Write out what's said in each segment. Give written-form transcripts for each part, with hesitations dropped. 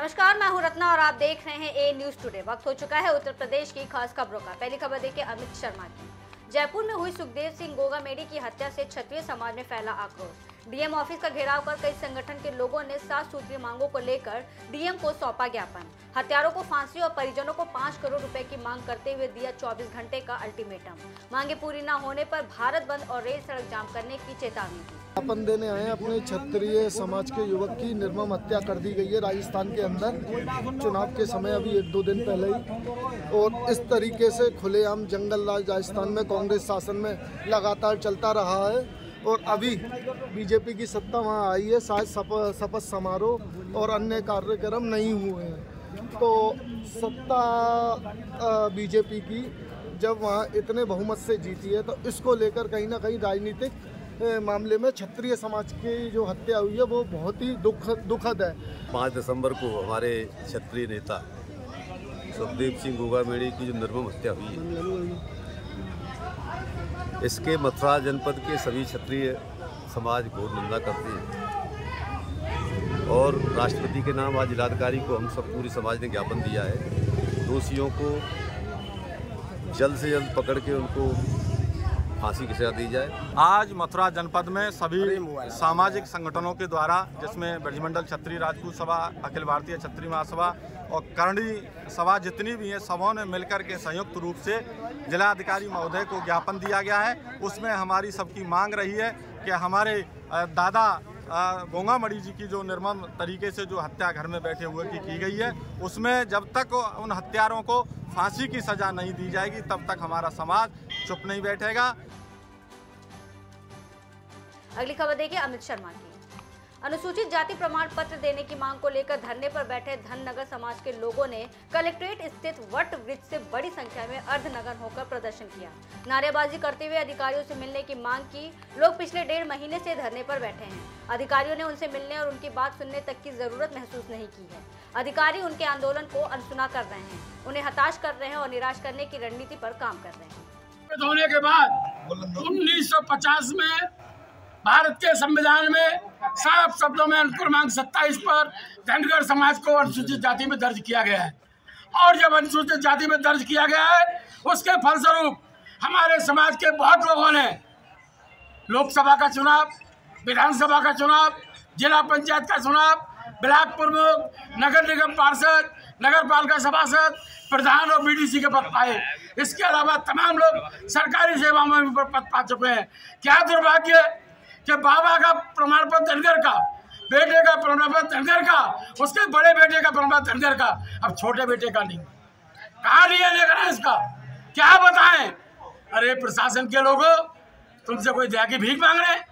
नमस्कार, मैं हूं रत्ना और आप देख रहे हैं ए न्यूज टुडे। वक्त हो चुका है उत्तर प्रदेश की खास खबरों का। पहली खबर देखिए अमित शर्मा की। जयपुर में हुई सुखदेव सिंह गोगामेडी की हत्या से क्षत्रिय समाज में फैला आक्रोश। डीएम ऑफिस का घेराव कर कई संगठन के लोगों ने 7 सूत्रीय मांगों को लेकर डीएम को सौंपा ज्ञापन। हत्यारों को फांसी और परिजनों को 5 करोड़ रुपए की मांग करते हुए दिया 24 घंटे का अल्टीमेटम। मांगे पूरी न होने पर भारत बंद और रेल सड़क जाम करने की चेतावनी दी। ज्ञापन देने आए अपने क्षत्रिय समाज के युवक की निर्मम हत्या कर दी गई है राजस्थान के अंदर, चुनाव के समय अभी 1-2 दिन पहले ही। और इस तरीके से खुलेआम जंगल राज राजस्थान में कांग्रेस शासन में लगातार चलता रहा है। और अभी बीजेपी की सत्ता वहाँ आई है, शायद शपथ समारोह और अन्य कार्यक्रम नहीं हुए हैं। तो सत्ता बीजेपी की जब वहाँ इतने बहुमत से जीती है तो इसको लेकर कहीं ना कहीं राजनीतिक मामले में क्षत्रिय समाज की जो हत्या हुई है वो बहुत ही दुखद है। 5 दिसंबर को हमारे क्षत्रिय नेता सुखदेव सिंह गोगामेडी की जो निर्मम हत्या हुई है, इसके मथुरा जनपद के सभी क्षत्रिय समाज घोर निंदा करते हैं। और राष्ट्रपति के नाम आज जिलाधिकारी को हम सब पूरी समाज ने ज्ञापन दिया है। दोषियों को जल्द से जल्द पकड़ के उनको फांसी की सजा दी जाए। आज मथुरा जनपद में सभी सामाजिक संगठनों के द्वारा, जिसमें ब्रजमंडल क्षत्रिय राजपूत सभा, अखिल भारतीय क्षत्रिय महासभा और करणी सभा जितनी भी हैं, सबों ने मिलकर के संयुक्त रूप से जिलाधिकारी महोदय को ज्ञापन दिया गया है। उसमें हमारी सबकी मांग रही है कि हमारे दादा गोगामेडी जी की जो निर्मम तरीके से जो हत्या घर में बैठे हुए की गई है, उसमें जब तक उन हत्यारों को फांसी की सजा नहीं दी जाएगी तब तक हमारा समाज चुप नहीं बैठेगा। अगली खबर देखिए अमित शर्मा की। अनुसूचित जाति प्रमाण पत्र देने की मांग को लेकर धरने पर बैठे धननगर समाज के लोगों ने कलेक्ट्रेट स्थित वट वृक्ष से बड़ी संख्या में अर्धनग्न होकर प्रदर्शन किया। नारेबाजी करते हुए अधिकारियों से मिलने की मांग की। लोग पिछले 1.5 महीने से धरने पर बैठे हैं। अधिकारियों ने उनसे मिलने और उनकी बात सुनने तक की जरूरत महसूस नहीं की है। अधिकारी उनके आंदोलन को अनसुना कर रहे हैं, उन्हें हताश कर रहे हैं और निराश करने की रणनीति पर काम कर रहे हैं। होने के बाद 1950 में भारत के संविधान में साफ शब्दों में अनुक्रमांक 27 पर धनगर समाज को अनुसूचित जाति में दर्ज किया गया है। और जब अनुसूचित जाति में दर्ज किया गया है, उसके फलस्वरूप हमारे समाज के बहुत लोगों ने लोकसभा का चुनाव, विधानसभा का चुनाव, जिला पंचायत का चुनाव, ब्लॉक प्रमुख, नगर निगम पार्षद, नगर पालिका सभासद, प्रधान और बीडीसी के पद पाए। इसके अलावा तमाम लोग सरकारी सेवाओं में पद पा चुके हैं। क्या दुर्भाग्य कि बाबा का प्रमाण पत्र धनगर का, बेटे का प्रमाण पत्र धनगर का, उसके बड़े बेटे का प्रमाण पत्र धनगर का, अब छोटे बेटे का नहीं। कहाँ लिया लेकर इसका क्या बताएं? अरे प्रशासन के लोगों, तुमसे कोई दया की भीख मांग रहे हैं?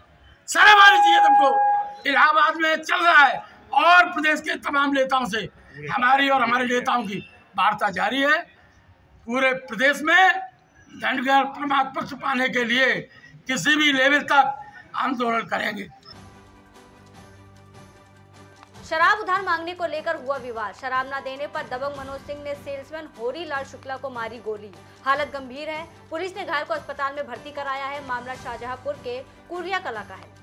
शर्म आनी चाहिए तुमको। इलाहाबाद में चल रहा है और प्रदेश के तमाम नेताओं से हमारी और हमारे नेताओं की वार्ता जारी है। पूरे प्रदेश में धनगर प्रमाण पत्र पाने के लिए किसी भी लेवल तक आंदोलन करेंगे। शराब उधार मांगने को लेकर हुआ विवाद। शराब न देने पर दबंग मनोज सिंह ने सेल्समैन होरीलाल शुक्ला को मारी गोली। हालत गंभीर है। पुलिस ने घायल को अस्पताल में भर्ती कराया है। मामला शाहजहांपुर के कुरिया कला का है।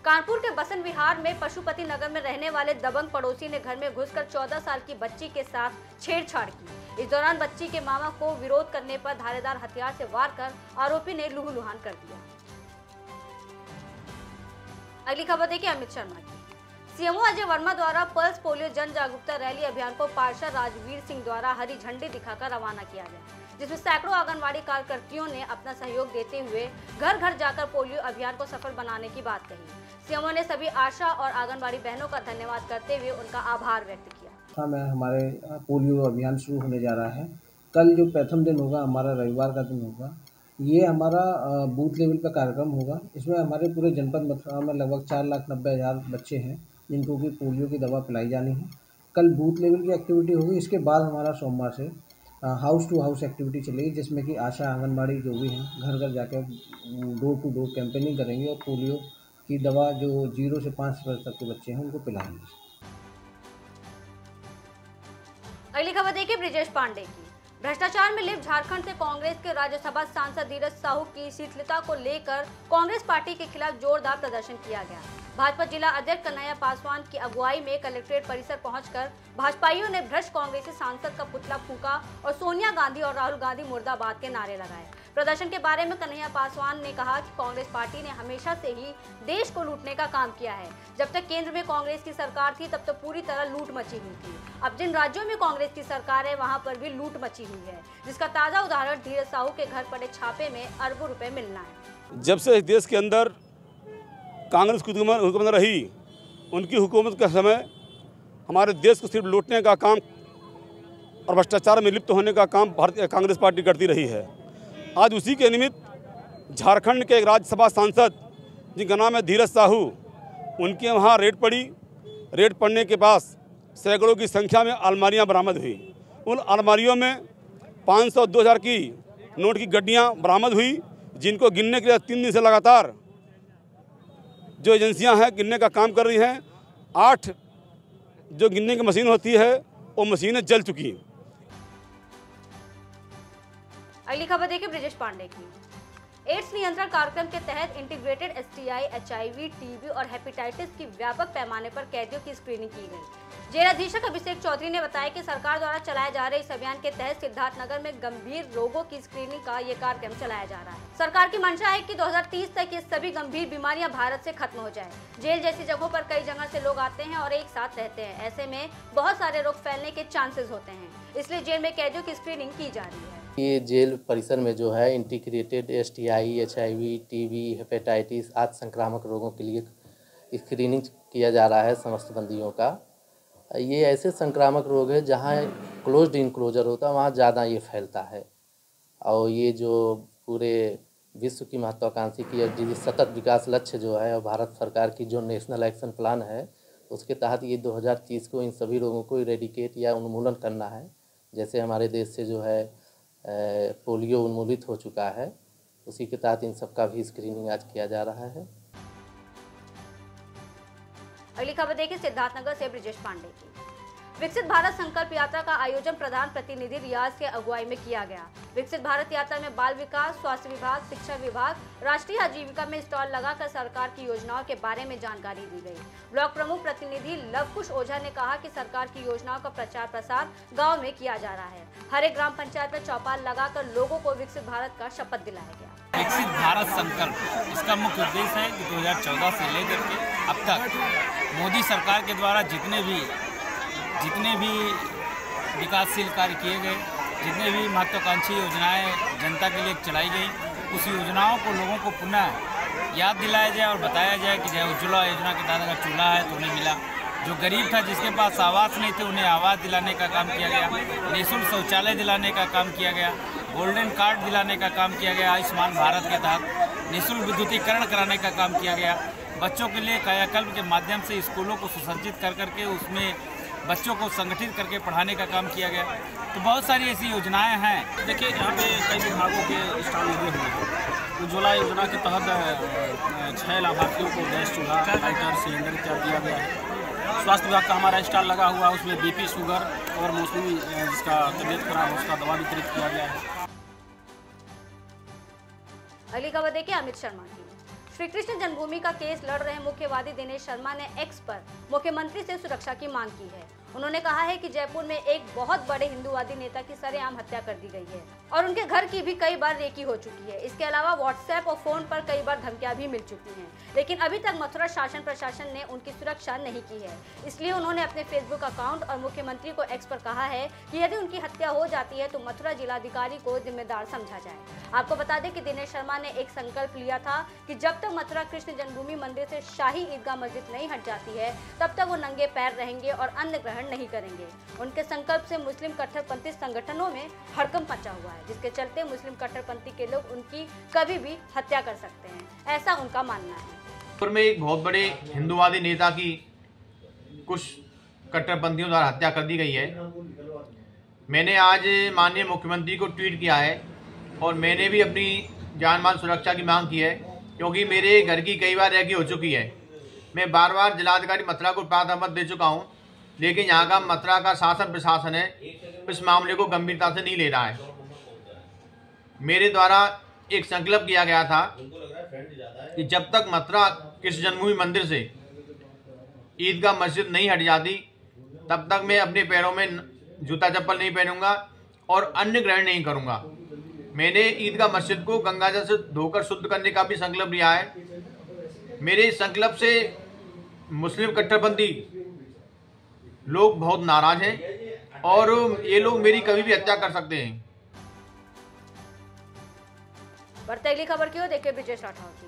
कानपुर के बसन विहार में पशुपति नगर में रहने वाले दबंग पड़ोसी ने घर में घुसकर 14 साल की बच्ची के साथ छेड़छाड़ की। इस दौरान बच्ची के मामा को विरोध करने पर धारदार हथियार से वार कर आरोपी ने लूहलुहान कर दिया। अगली खबर देखिए अमित शर्मा की। सीएमओ अजय वर्मा द्वारा पल्स पोलियो जन जागरूकता रैली अभियान को पार्षद राजवीर सिंह द्वारा हरी झंडी दिखाकर रवाना किया गया, जिसमें सैकड़ों आंगनबाड़ी कार्यकर्तियों ने अपना सहयोग देते हुए घर घर जाकर पोलियो अभियान को सफल बनाने की बात कही। सीएमओ ने सभी आशा और आंगनबाड़ी बहनों का धन्यवाद करते हुए उनका आभार व्यक्त किया। हमारे पोलियो अभियान शुरू होने जा रहा है। कल जो प्रथम दिन होगा, हमारा रविवार का दिन होगा, ये हमारा बूथ लेवल का कार्यक्रम होगा। इसमें हमारे पूरे जनपद मथुरा में लगभग 4,90,000 बच्चे हैं जिनको कि पोलियो की दवा पिलाई जानी है। कल बूथ लेवल की एक्टिविटी होगी। इसके बाद हमारा सोमवार से हाउस टू हाउस एक्टिविटी चलेगी, जिसमें कि आशा आंगनबाड़ी जो भी हैं घर घर जाकर डोर टू डोर कैंपेनिंग करेंगे और पोलियो की दवा जो 0 से 5 वर्ष तक के बच्चे हैं उनको पिलाएंगे। अगली खबर देखिए ब्रिजेश पांडे की। भ्रष्टाचार में लिप्त झारखंड से कांग्रेस के राज्यसभा सांसद धीरज साहू की शिथिलता को लेकर कांग्रेस पार्टी के खिलाफ जोरदार प्रदर्शन किया गया। भाजपा जिला अध्यक्ष कन्हैया पासवान की अगुवाई में कलेक्ट्रेट परिसर पहुंचकर भाजपाइयों ने भ्रष्ट कांग्रेसी सांसद का पुतला फूंका और सोनिया गांधी और राहुल गांधी मुर्दाबाद के नारे लगाए। प्रदर्शन के बारे में कन्हैया पासवान ने कहा कि कांग्रेस पार्टी ने हमेशा से ही देश को लूटने का काम किया है। जब तक केंद्र में कांग्रेस की सरकार थी तब तो पूरी तरह लूट मची हुई थी। अब जिन राज्यों में कांग्रेस की सरकार है वहां पर भी लूट मची हुई है, जिसका ताजा उदाहरण धीरज साहू के घर पड़े छापे में अरबों रुपए मिलना है। जब से इस देश के अंदर कांग्रेस की हुकूमत रही, उनकी हुकूमत के समय हमारे देश को सिर्फ लूटने का काम और भ्रष्टाचार में लिप्त होने का काम भारतीय कांग्रेस पार्टी करती रही है। आज उसी के निमित्त झारखंड के एक राज्यसभा सांसद जिनका नाम है धीरज साहू, उनके वहाँ रेड पड़ी। रेड पड़ने के पास सैकड़ों की संख्या में अलमारियाँ बरामद हुई। उन अलमारियों में 500, 2000 की नोट की गड्डियाँ बरामद हुई, जिनको गिनने के लिए 3 दिन से लगातार जो एजेंसियां हैं गिनने का काम कर रही हैं। 8 जो गिनने की मशीन होती है वो मशीनें जल चुकी हैं। अगली खबर देखिए ब्रिजेश पांडे की। एड्स नियंत्रण कार्यक्रम के तहत इंटीग्रेटेड STI, HIV, TB और हेपेटाइटिस की व्यापक पैमाने पर कैदियों की स्क्रीनिंग की गई। जेल अधीक्षक अभिषेक चौधरी ने बताया कि सरकार द्वारा चलाए जा रहे इस अभियान के तहत सिद्धार्थनगर में गंभीर रोगों की स्क्रीनिंग का ये कार्यक्रम चलाया जा रहा है। सरकार की मंशा है कि 2030 तक ये सभी गंभीर बीमारियां भारत से खत्म हो जाए। जेल जैसी जगहों पर कई जगह से लोग आते हैं और एक साथ रहते हैं, ऐसे में बहुत सारे रोग फैलने के चांसेस होते हैं, इसलिए जेल में कैदियों की स्क्रीनिंग की जा रही है। ये जेल परिसर में जो है integrated STI, HIV, TB, hepatitis आदि संक्रामक रोगों के लिए स्क्रीनिंग किया जा रहा है समस्त बंदियों का। ये ऐसे संक्रामक रोग है जहाँ क्लोज्ड इनक्लोजर होता है वहाँ ज़्यादा ये फैलता है। और ये जो पूरे विश्व की महत्वाकांक्षी की सतत विकास लक्ष्य जो है और भारत सरकार की जो नेशनल एक्शन प्लान है उसके तहत ये 2030 को इन सभी रोगों को इरेडिकेट या उन्मूलन करना है। जैसे हमारे देश से जो है पोलियो उन्मूलित हो चुका है, उसी के तहत इन सबका भी स्क्रीनिंग आज किया जा रहा है। अगली खबर देखिए सिद्धार्थनगर से ब्रिजेश पांडे की। विकसित भारत संकल्प यात्रा का आयोजन प्रधान प्रतिनिधि रियाज के अगुवाई में किया गया। विकसित भारत यात्रा में बाल विकास, स्वास्थ्य विभाग, शिक्षा विभाग, राष्ट्रीय आजीविका में स्टॉल लगाकर सरकार की योजनाओं के बारे में जानकारी दी गई। ब्लॉक प्रमुख प्रतिनिधि लवकुश ओझा ने कहा कि सरकार की योजनाओं का प्रचार प्रसार गाँव में किया जा रहा है। हर एक ग्राम पंचायत में चौपाल लगाकर लोगों को विकसित भारत का शपथ दिलाया गया। विकसित भारत संकल्प इसका मुख्य उद्देश्य है कि 2014 से लेकर के अब तक मोदी सरकार के द्वारा जितने भी विकासशील कार्य किए गए, जितने भी महत्वाकांक्षी योजनाएं जनता के लिए चलाई गई, उस योजनाओं को लोगों को पुनः याद दिलाया जाए और बताया जाए कि जय उज्ज्वला योजना के तहत अगर चूल्हा है तो उन्हें मिला। जो गरीब था, जिसके पास आवास नहीं थे, उन्हें आवास दिलाने का काम किया गया। निःशुल्क शौचालय दिलाने का काम किया गया। गोल्डन कार्ड दिलाने का काम किया गया। आयुष्मान भारत के तहत निःशुल्क विद्युतीकरण कराने का काम किया गया। बच्चों के लिए कायाकल्प के माध्यम से स्कूलों को सुसज्जित कर करके उसमें बच्चों को संगठित करके पढ़ाने का काम किया गया। तो बहुत सारी ऐसी योजनाएं हैं। देखिए, यहाँ पे कई विभागों के स्टॉल लगे हुए हैं। उज्ज्वला योजना के तहत 6 लाभार्थियों को गैस चूल्हा, लाइटर, सिलेंडर इत्यादि दिया गया है। स्वास्थ्य विभाग का हमारा स्टॉल लगा हुआ है, उसमें BP, शुगर और मौसमी जिसका तबीयत खराब है उसका दवा वितरित किया गया है। अगली खबर देखिए अमित शर्मा की। श्री कृष्ण जन्मभूमि का केस लड़ रहे मुख्यवादी दिनेश शर्मा ने X पर मुख्यमंत्री से सुरक्षा की मांग की है। उन्होंने कहा है कि जयपुर में एक बहुत बड़े हिंदूवादी नेता की सरेआम हत्या कर दी गई है और उनके घर की भी कई बार रेकी हो चुकी है। इसके अलावा व्हाट्सएप और फोन पर कई बार धमकियां भी मिल चुकी हैं, लेकिन अभी तक मथुरा शासन प्रशासन ने उनकी सुरक्षा नहीं की है। इसलिए उन्होंने अपने फेसबुक अकाउंट और मुख्यमंत्री को X पर कहा है कि यदि उनकी हत्या हो जाती है तो मथुरा जिलाधिकारी को जिम्मेदार समझा जाए। आपको बता दें कि दिनेश शर्मा ने एक संकल्प लिया था कि जब तक मथुरा कृष्ण जन्मभूमि मंदिर से शाही ईदगाह मस्जिद नहीं हट जाती है तब तक वो नंगे पैर रहेंगे और अन्न ग्रहण नहीं करेंगे। उनके संकल्प से मुस्लिम कट्टरपंथी संगठनों में हड़कंप मचा हुआ है, जिसके चलते मुस्लिम कट्टरपंथी के लोग उनकी कभी भी हत्या कर सकते हैं, ऐसा उनका मानना है। जयपुर में एक बहुत बड़े हिंदूवादी नेता की कुछ कट्टरपंथियों द्वारा हत्या कर दी गई है। मैंने आज माननीय मुख्यमंत्री को ट्वीट किया है और मैंने भी अपनी जान माल सुरक्षा की मांग की है, क्योंकि मेरे घर की कई बार रेकी हो चुकी है। मैं बार बार जिलाधिकारी मथुरा को प्राप्त दे चुका हूं, लेकिन यहाँ का मथुरा का शासन प्रशासन है इस मामले को गंभीरता से नहीं ले रहा है। मेरे द्वारा एक संकल्प किया गया था कि जब तक मथुरा कृष्ण जन्मभूमि मंदिर से ईदगाह मस्जिद नहीं हट जाती तब तक मैं अपने पैरों में जूता चप्पल नहीं पहनूंगा और अन्न ग्रहण नहीं करूंगा। मैंने ईदगाह मस्जिद को गंगाजल से धोकर शुद्ध करने का भी संकल्प लिया है। मेरे इस संकल्प से मुस्लिम कट्टरपंथी लोग बहुत नाराज हैं और ये लोग मेरी कभी भी हत्या कर सकते हैं। बढ़ते अगली खबर की ओर देखिए ब्रिजेश राठौर की।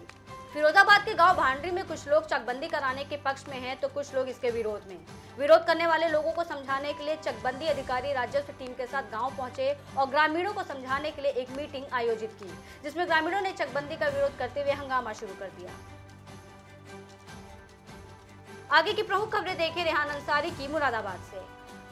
फिरोजाबाद के गांव भांडरी में कुछ लोग चकबंदी कराने के पक्ष में हैं तो कुछ लोग इसके विरोध में। विरोध करने वाले लोगों को समझाने के लिए चकबंदी अधिकारी राजस्व टीम के साथ गांव पहुंचे और ग्रामीणों को समझाने के लिए एक मीटिंग आयोजित की, जिसमें ग्रामीणों ने चकबंदी का विरोध करते हुए हंगामा शुरू कर दिया। आगे की प्रमुख खबरें देखें रेहान अंसारी की मुरादाबाद से।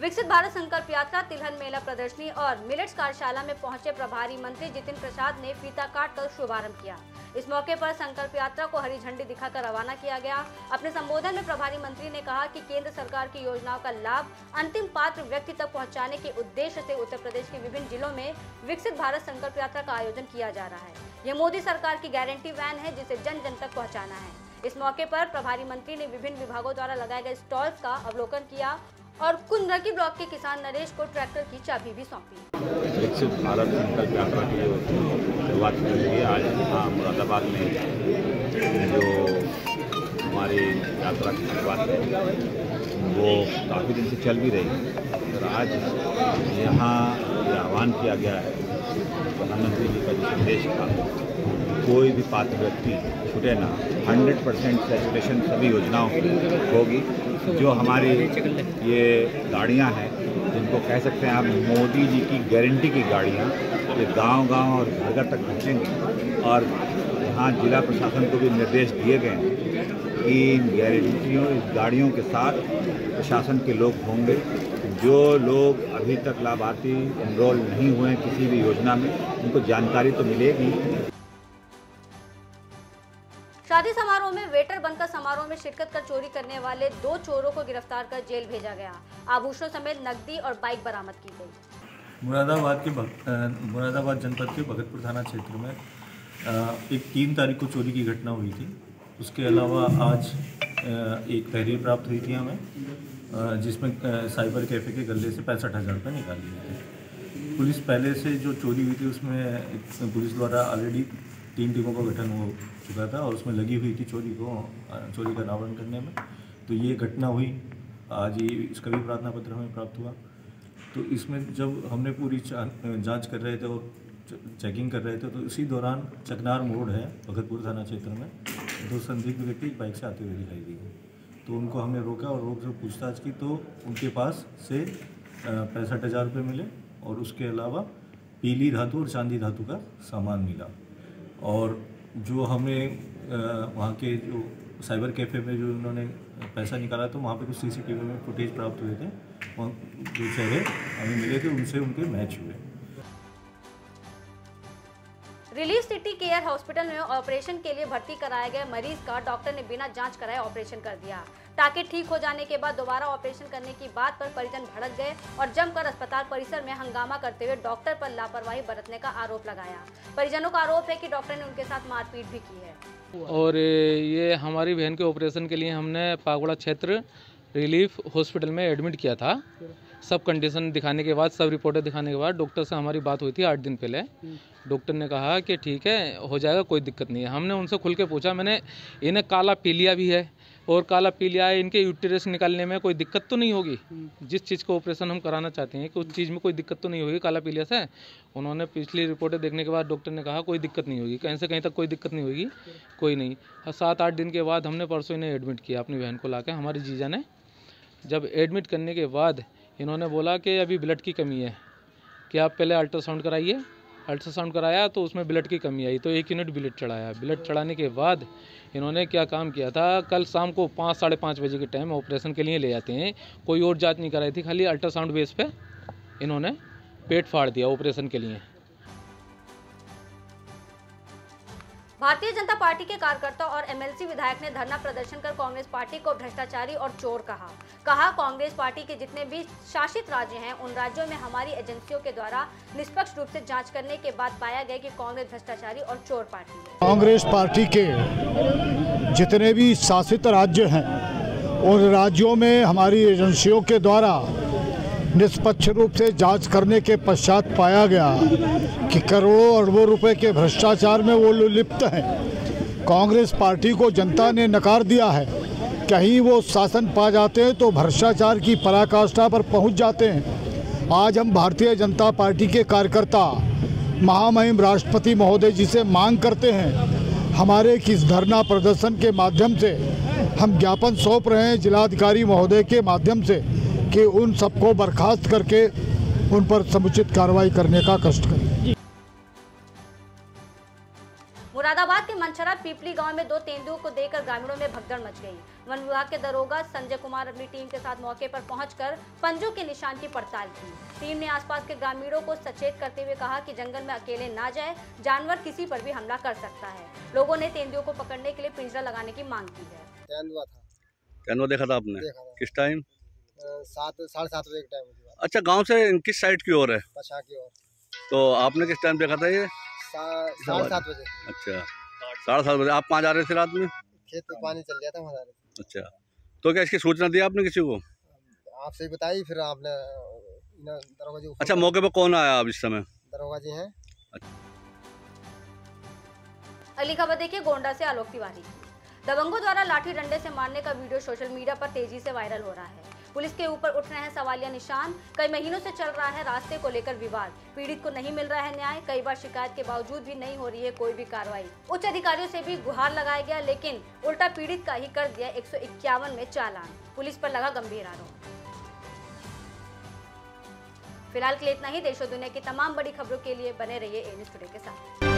विकसित भारत संकल्प यात्रा, तिलहन मेला प्रदर्शनी और मिलेट्स कार्यशाला में पहुंचे प्रभारी मंत्री जितिन प्रसाद ने फीता काट कर शुभारंभ किया। इस मौके पर संकल्प यात्रा को हरी झंडी दिखाकर रवाना किया गया। अपने संबोधन में प्रभारी मंत्री ने कहा कि केंद्र सरकार की योजनाओं का लाभ अंतिम पात्र व्यक्ति तक पहुंचाने के उद्देश्य से उत्तर प्रदेश के विभिन्न जिलों में विकसित भारत संकल्प यात्रा का आयोजन किया जा रहा है। यह मोदी सरकार की गारंटी वैन है जिसे जन जन तक पहुँचाना है। इस मौके पर प्रभारी मंत्री ने विभिन्न विभागों द्वारा लगाए गए स्टॉल्स का अवलोकन किया और कुंदरकी ब्लॉक के किसान नरेश को ट्रैक्टर की चाबी भी सौंपी। विकसित भारत संकल्प यात्रा की शुरुआत की गई है। आज यहाँ मुरादाबाद में जो हमारी यात्रा की शुरुआत है वो काफ़ी दिन से चल भी रही है और आज यहाँ ये आह्वान किया गया है प्रधानमंत्री जी का जो संदेश था, कोई भी पात्र व्यक्ति छूटे ना, 100% सैचुरेशन सभी योजनाओं की होगी। जो हमारी ये गाड़ियाँ हैं जिनको कह सकते हैं आप मोदी जी की गारंटी की गाड़ियाँ, ये गांव-गांव और घर-घर तक पहुँचेंगी और यहाँ जिला प्रशासन को भी निर्देश दिए गए हैं कि इन गारंटियों इस गाड़ियों के साथ प्रशासन के लोग होंगे। जो लोग अभी तक लाभार्थी एनरोल नहीं हुए हैं किसी भी योजना में, उनको जानकारी तो मिलेगी। शादी समारोह में वेटर बनकर समारोह में शिरकत कर चोरी करने वाले 2 चोरों को गिरफ्तार कर जेल भेजा गया। आभूषणों समेत नकदी और बाइक बरामद की गई। मुरादाबाद जनपद के भगतपुर थाना क्षेत्र में एक 3 तारीख को चोरी की घटना हुई थी। उसके अलावा आज एक तहरीर प्राप्त हुई थी हमें, जिसमें साइबर कैफ़े के गले से 65,000 रुपये निकाल लिए थे। पुलिस पहले से जो चोरी हुई थी उसमें पुलिस द्वारा ऑलरेडी 3 टीमों का गठन हो चुका था और उसमें लगी हुई थी चोरी का अनावरण करने में। तो ये घटना हुई आज ही, इसका भी प्रार्थना पत्र हमें प्राप्त हुआ। तो इसमें जब हमने पूरी जांच कर रहे थे और चेकिंग कर रहे थे तो इसी दौरान चकनार मोड़ है भगतपुर थाना क्षेत्र में 2 संदिग्ध व्यक्ति बाइक से आते हुए दिखाई दिए। तो उनको हमने रोका और रोक से पूछताछ की तो उनके पास से 65,000 रुपये मिले और उसके अलावा पीली धातु और चांदी धातु का सामान मिला। और जो हमें वहाँ के जो साइबर कैफ़े में जो उन्होंने पैसा निकाला तो वहाँ पे कुछ CCTV में फुटेज प्राप्त हुए थे, वहाँ जो चेहरे हमें मिले थे उनसे उनके मैच हुए। रिलीफ सिटी केयर हॉस्पिटल में ऑपरेशन के लिए भर्ती कराए गए मरीज का डॉक्टर ने बिना जांच कराए ऑपरेशन कर दिया। टाके ठीक हो जाने के बाद दोबारा ऑपरेशन करने की बात पर परिजन भड़क गए और जमकर अस्पताल परिसर में हंगामा करते हुए डॉक्टर पर लापरवाही बरतने का आरोप लगाया। परिजनों का आरोप है कि डॉक्टर ने उनके साथ मारपीट भी की है। और ये हमारी बहन के ऑपरेशन के लिए हमने पागुड़ा क्षेत्र रिलीफ हॉस्पिटल में एडमिट किया था। सब कंडीशन दिखाने के बाद, सब रिपोर्टें दिखाने के बाद डॉक्टर से हमारी बात हुई थी 8 दिन पहले। डॉक्टर ने कहा कि ठीक है, हो जाएगा, कोई दिक्कत नहीं है। हमने उनसे खुल के पूछा, मैंने इन्हें काला पीलिया भी है और काला पीलिया है, इनके यूटेरस निकालने में कोई दिक्कत तो नहीं होगी? जिस चीज़ का ऑपरेशन हम कराना चाहते हैं कि उस चीज़ में कोई दिक्कत तो नहीं होगी काला पीलिया से? उन्होंने पिछली रिपोर्टें देखने के बाद डॉक्टर ने कहा कोई दिक्कत नहीं होगी, कहीं से कहीं तक कोई दिक्कत नहीं होगी, कोई नहीं। 7-8 दिन के बाद हमने परसों इन्हें एडमिट किया अपनी बहन को लाके, हमारी जीजा ने। जब एडमिट करने के बाद इन्होंने बोला कि अभी ब्लड की कमी है, कि आप पहले अल्ट्रासाउंड कराइए। अल्ट्रासाउंड कराया तो उसमें ब्लड की कमी आई तो 1 यूनिट ब्लड चढ़ाया। ब्लड चढ़ाने के बाद इन्होंने क्या काम किया था, कल शाम को 5-5:30 बजे के टाइम ऑपरेशन के लिए ले जाते हैं, कोई और जांच नहीं कराई थी, खाली अल्ट्रासाउंड बेस पे इन्होंने पेट फाड़ दिया ऑपरेशन के लिए। भारतीय जनता पार्टी के कार्यकर्ता और एमएलसी विधायक ने धरना प्रदर्शन कर कांग्रेस पार्टी को भ्रष्टाचारी और चोर कहा कांग्रेस पार्टी के जितने भी शासित राज्य हैं उन राज्यों में हमारी एजेंसियों के द्वारा निष्पक्ष रूप से जांच करने के बाद पाया गया कि कांग्रेस भ्रष्टाचारी और चोर पार्टी है। कांग्रेस पार्टी के जितने भी शासित राज्य हैं उन राज्यों में हमारी एजेंसियों के द्वारा निष्पक्ष रूप से जांच करने के पश्चात पाया गया कि करोड़ों अरबों रुपए के भ्रष्टाचार में वो लिप्त हैं। कांग्रेस पार्टी को जनता ने नकार दिया है। कहीं वो शासन पा जाते हैं तो भ्रष्टाचार की पराकाष्ठा पर पहुंच जाते हैं। आज हम भारतीय जनता पार्टी के कार्यकर्ता महामहिम राष्ट्रपति महोदय जी से मांग करते हैं, हमारे किस धरना प्रदर्शन के माध्यम से हम ज्ञापन सौंप रहे हैं जिलाधिकारी महोदय के माध्यम से कि उन सबको बर्खास्त करके उन पर समुचित कार्रवाई करने का कष्ट करें। मुरादाबाद के मनचरा पीपली गांव में 2 तेंदुओं को देखकर ग्रामीणों में भगदड़ मच गई। वन विभाग के दरोगा संजय कुमार अपनी टीम के साथ मौके पर पहुंचकर पंजों के निशान की पड़ताल की। टीम ने आसपास के ग्रामीणों को सचेत करते हुए कहा कि जंगल में अकेले ना जाए, जानवर किसी पर भी हमला कर सकता है। लोगों ने तेंदुओं को पकड़ने के लिए पिंजरा लगाने की मांग की है। तेंदुआ देखा था आपने? किस टाइम? 7:30 बजे के टाइम। अच्छा, गांव से किस साइड की ओर है? पछा की ओर। तो आपने किस टाइम देखा था ये? 7:30 बजे। अच्छा, 7:30 बजे। आप कहाँ जा रहे थे रात में? खेत में पानी चल गया था, वहाँ जा रहे थे। अच्छा, तो क्या इसकी सूचना दी आपने किसी को? आपसे बताई, फिर आपने दरोगा जी। अच्छा, मौके पर कौन आया अब इस समय? दरोगा जी हैं। अगली खबर देखिए गोंडा से आलोक तिवारी। दबंगों द्वारा लाठी डंडे से मारने का वीडियो सोशल मीडिया पर तेजी से वायरल हो रहा है। पुलिस के ऊपर उठ रहे हैं सवालिया निशान। कई महीनों से चल रहा है रास्ते को लेकर विवाद। पीड़ित को नहीं मिल रहा है न्याय। कई बार शिकायत के बावजूद भी नहीं हो रही है कोई भी कार्रवाई। उच्च अधिकारियों से भी गुहार लगाया गया, लेकिन उल्टा पीड़ित का ही कर दिया 151 में चालान। पुलिस पर लगा गंभीर आरोप। फिलहाल के लिए इतना ही। देश और दुनिया की तमाम बड़ी खबरों के लिए बने रहिए ए न्यूज़ टुडे के साथ।